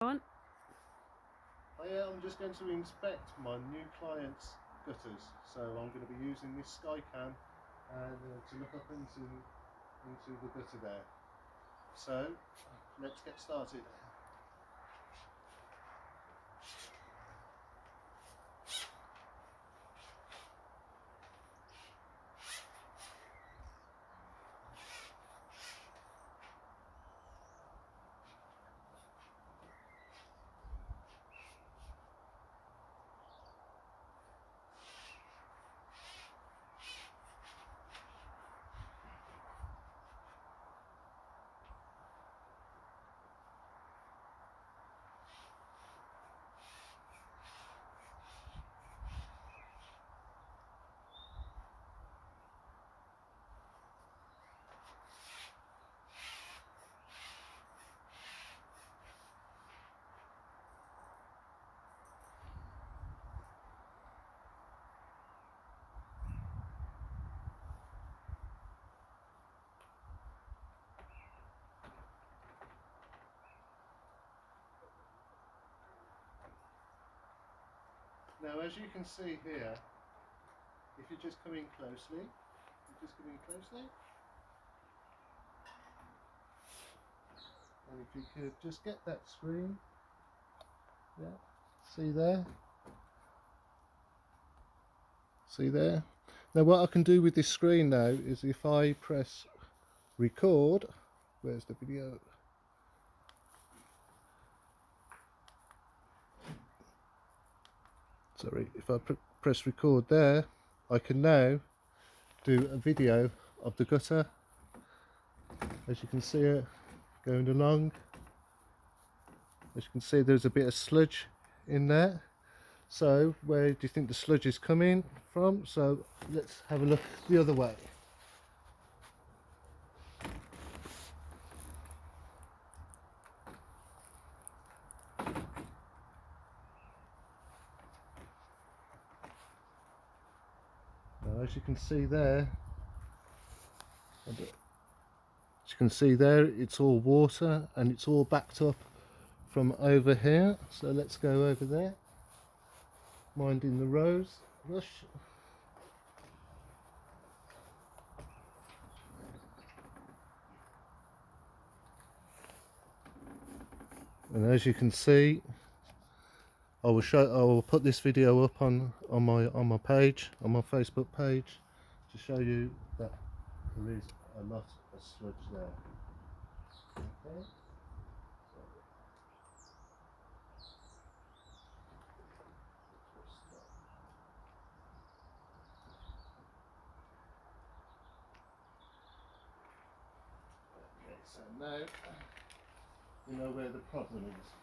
On. I'm just going to inspect my new client's gutters, so I'm going to be using this sky cam and to look up into the gutter there. So let's get started. Now, as you can see here, if you just come in closely, and if you could just get that screen, yeah, see there. Now what I can do with this screen now is if I press record, where's the video? Sorry, if I press record there, I can now do a video of the gutter. As you can see it going along, as you can see there's a bit of sludge in there. So where do you think the sludge is coming from? So let's have a look the other way. Now, as you can see there, it's all water and it's all backed up from over here. So let's go over there, minding the rush. And as you can see, I will put this video up on my page, on my Facebook page, to show you that there is a lot of sludge there. Okay. Okay, so now you know where the problem is.